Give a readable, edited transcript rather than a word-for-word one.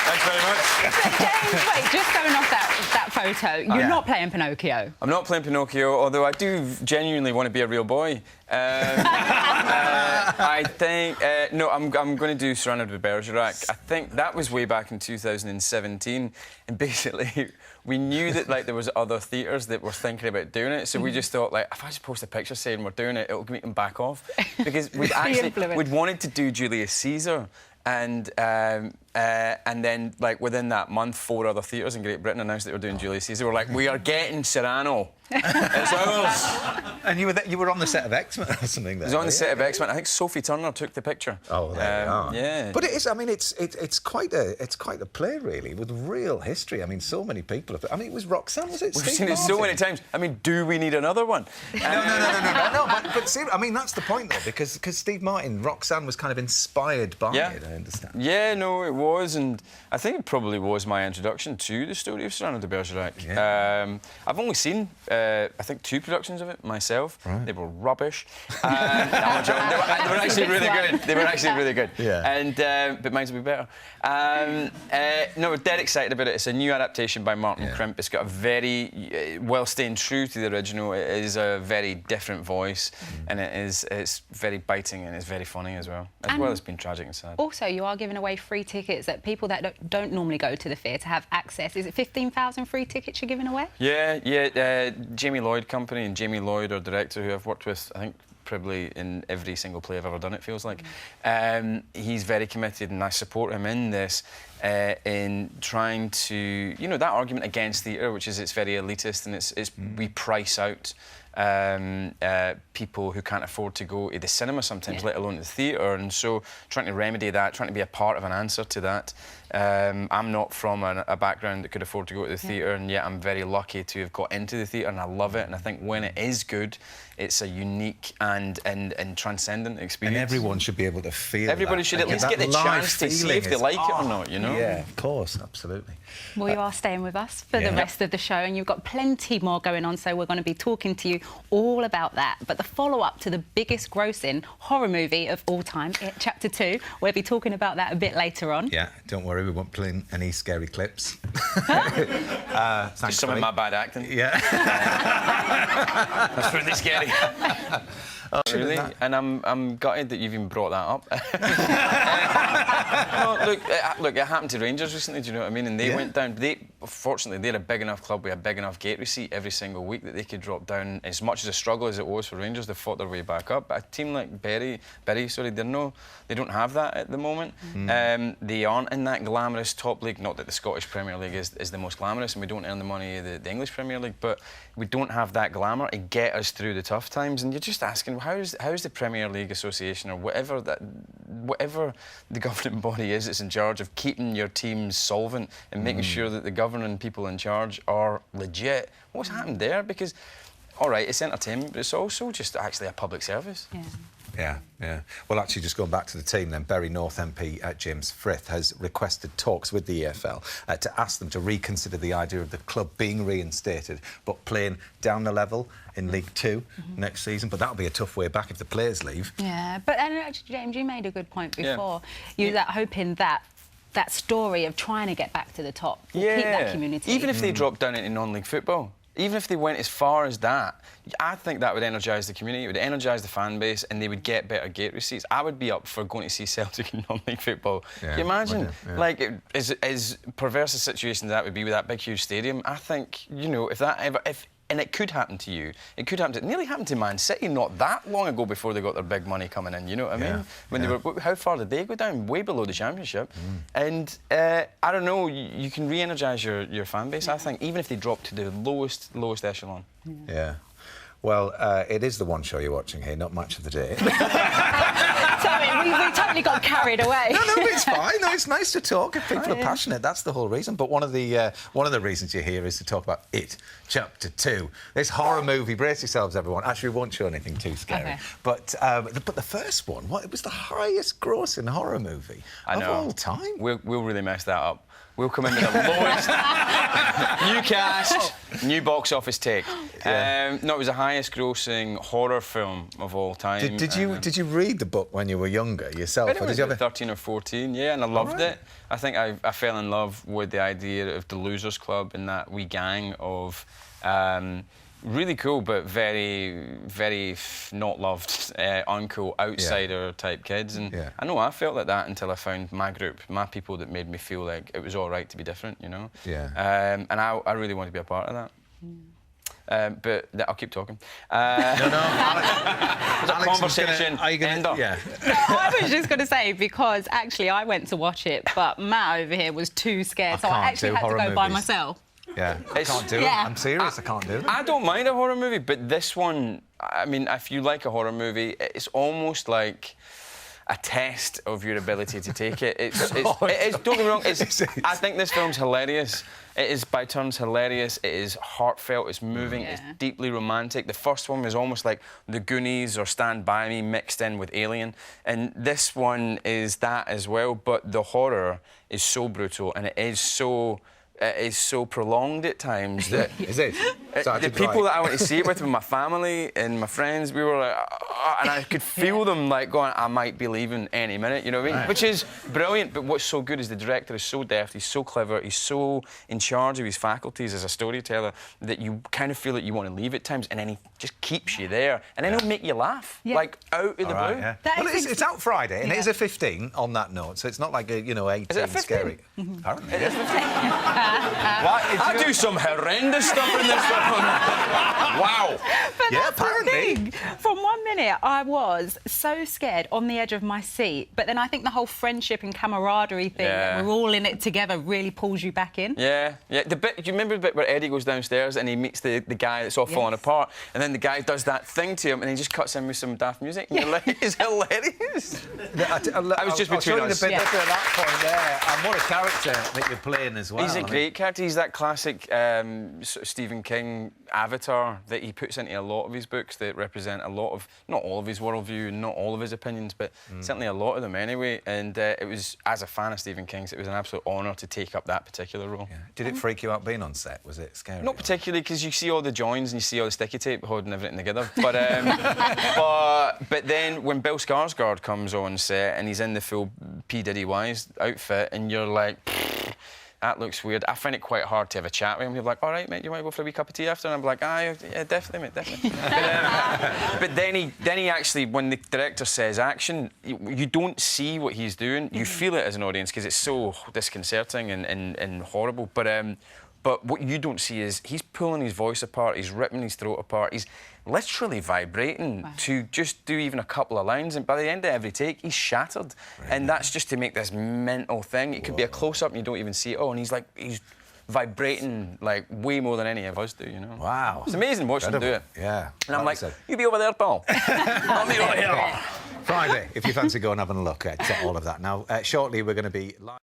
Thanks very much. James, wait, just going off that photo, you're not playing Pinocchio. I'm not playing Pinocchio, although I do genuinely want to be a real boy. I think... no, I'm going to do Cyrano de Bergerac. I think that was way back in 2017, and basically we knew that there was other theatres that were thinking about doing it, so we just thought, if I just post a picture saying we're doing it, it'll make them back off. Because we'd wanted to do Julius Caesar, and then, within that month, 4 other theatres in Great Britain announced that they were doing Julius Caesar. We're like, we are getting Cyrano. It's ours. And you were on the set of X-Men or something there. I was on the set of X-Men. I think Sophie Turner took the picture. Oh, there you are. Yeah. But it is. I mean, it's quite a play, really, with real history. I mean, so many people have. I mean, it was Roxanne, was it? We've seen it so many times. I mean, do we need another one? No. But see, I mean, that's the point, though, because Steve Martin, Roxanne was kind of inspired by it. I understand. Yeah, no, it was, and I think it probably was my introduction to the story of Cyrano de Bergerac. Yeah. I've only seen, I think, 2 productions of it myself. Right. They were rubbish. They were actually really good. They were actually really good. Yeah. And but mine will be better. No, we're dead excited about it. It's a new adaptation by Martin Crimp. It's got a very, while staying true to the original, it is a very different voice, and it's very biting and it's very funny as well as being tragic and sad. Also, you are giving away free tickets that people that don't normally go to the theatre have access. Is it 15,000 free tickets you're giving away? Yeah. Jamie Lloyd Company, and Jamie Lloyd, our director, who I've worked with, I think, probably in every single play I've ever done, it feels like. He's very committed, and I support him in this, in trying to... You know, that argument against theatre, which is it's very elitist and we price out people who can't afford to go to the cinema sometimes, let alone the theatre, and so trying to remedy that, trying to be a part of an answer to that. I'm not from a background that could afford to go to the theatre, and yet I'm very lucky to have got into the theatre, and I love it, and I think when it is good, it's a unique and transcendent experience. And everyone should be able to feel Everybody should at least get the chance to see if they like it or not, you know? Yeah, of course, absolutely. Well, you are staying with us for the rest of the show, and you've got plenty more going on, so we're going to be talking to you all about that. But the follow-up to the biggest grossing horror movie of all time, IT Chapter 2, we'll be talking about that a bit later on. Yeah, don't worry, we won't play any scary clips. Just some of my bad acting. Yeah. That's really scary. Oh, really? And I'm gutted that you've even brought that up. No, look, it happened to Rangers recently, do you know what I mean? And they went down. Fortunately, they're a big enough club with a big enough gate receipt every single week that they could drop down. As much as a struggle as it was for Rangers, they fought their way back up. But a team like Bury, sorry, they don't have that at the moment. They aren't in that glamorous top league. Not that the Scottish Premier League is the most glamorous, and we don't earn the money of the English Premier League, but we don't have that glamour to get us through the tough times. And you're just asking, how's the Premier League Association, or whatever the governing body is that's in charge of keeping your teams solvent and making sure that the governing people in charge are legit? What's happened there? Because, all right, it's entertainment, but it's also just actually a public service. Yeah. Well, actually, just going back to the team then, Bury North MP James Frith has requested talks with the EFL to ask them to reconsider the idea of the club being reinstated but playing down the level in League Two next season. But that'll be a tough way back if the players leave. Yeah, but James, you made a good point before. You were hoping that story of trying to get back to the top will keep that community. Even if they dropped down into non-league football. Even if they went as far as that, I think that would energise the community, it would energise the fan base, and they would get better gate receipts. I would be up for going to see Celtic in non-league football. Can you imagine? Like, as perverse a situation that would be with that big, huge stadium, I think, you know, and it could happen to you. It could happen to... It nearly happened to Man City not that long ago before they got their big money coming in, you know what I mean? When they were... How far did they go down? Way below the Championship. And, I don't know, you can re-energise your fan base, I think, even if they drop to the lowest echelon. Yeah. Well, it is the one show you're watching here, not Match of the Day. Sorry, we totally got carried away. No, it's fine. No, it's nice to talk if people are passionate. That's the whole reason. But one of the reasons you're here is to talk about IT Chapter 2. This horror movie. Brace yourselves, everyone. Actually, we won't show anything too scary. But the first one, it was the highest grossing horror movie of all time. We'll really mess that up. We'll come in with the lowest new cast, new box office take. No, it was the highest grossing horror film of all time. Did you read the book when you were young? younger yourself? Or did you have 13 or 14, yeah, and I loved it. I think I fell in love with the idea of the Losers Club and that wee gang of really cool but very, very not loved, uncool, outsider-type kids. And I know I felt like that until I found my group, my people that made me feel like it was all right to be different, you know? Yeah. And I really want to be a part of that. But I'll keep talking. No, Alex, conversation. Are you going to? Yeah. No, I was just going to say, because actually I went to watch it, but Matt over here was too scared, so I actually had to go by myself. Yeah, I can't do it. I'm serious, I can't do it. I don't mind a horror movie, but this one, I mean, if you like a horror movie, it's almost like a test of your ability to take it. Don't get me wrong, I think this film's hilarious. It is by turns hilarious, it is heartfelt, it's moving, it's deeply romantic. The first one was almost like The Goonies or Stand By Me mixed in with Alien. And this one is that as well, but the horror is so brutal and it is so prolonged at times that Is it? the people that I went to see it with my family and my friends, we were like, and I could feel them like going, I might be leaving any minute, you know what I mean? Which is brilliant, but what's so good is the director is so deft, he's so clever, he's so in charge of his faculties as a storyteller that you kind of feel that you want to leave at times, and then he just keeps you there, and then he'll make you laugh, like out of the blue. Yeah. Well, it's out Friday, and it is a 15 on that note, so it's not like a 18 Is it a 15? scary. Apparently. It is 15. I do some horrendous stuff in this film. Wow. But that's apparently. the thing. From 1 minute, I was so scared, on the edge of my seat. But then I think the whole friendship and camaraderie thing, that we're all in it together, really pulls you back in. Yeah. The bit, do you remember the bit where Eddie goes downstairs and he meets the guy that's all falling apart, and then the guy does that thing to him and he just cuts in with some daft music, and you're like, it's hilarious. I was just between us. The bit at that point there, and what a character that you're playing as well. He's a great character. He's that classic sort of Stephen King avatar that he puts into a lot of his books that represent a lot of, not all of his worldview, not all of his opinions, but certainly a lot of them anyway. And it was, as a fan of Stephen King's, it was an absolute honour to take up that particular role. Yeah. Did it freak you out being on set? Was it scary? Not particularly, because you see all the joins and you see all the sticky tape holding everything together. But but then when Bill Skarsgård comes on set and he's in the full P. Diddy Wise outfit, and you're like, that looks weird. I find it quite hard to have a chat with him. He'll be like, all right, mate, you want to go for a wee cup of tea after? And I'm like, yeah, definitely, mate, definitely. But then he actually, when the director says action, you don't see what he's doing. You feel it as an audience because it's so disconcerting and horrible. But what you don't see is he's pulling his voice apart, he's ripping his throat apart, he's literally vibrating to just do even a couple of lines, and by the end of every take, he's shattered. Right. And that's just to make this mental thing. It could be a close-up and you don't even see it. He's vibrating like way more than any of us do, you know. Wow. It's amazing watching him do it. Yeah. And I'm like, you be over there, pal. I'll be over here. Friday, if you fancy going and having a look at all of that. Now, shortly we're going to be live.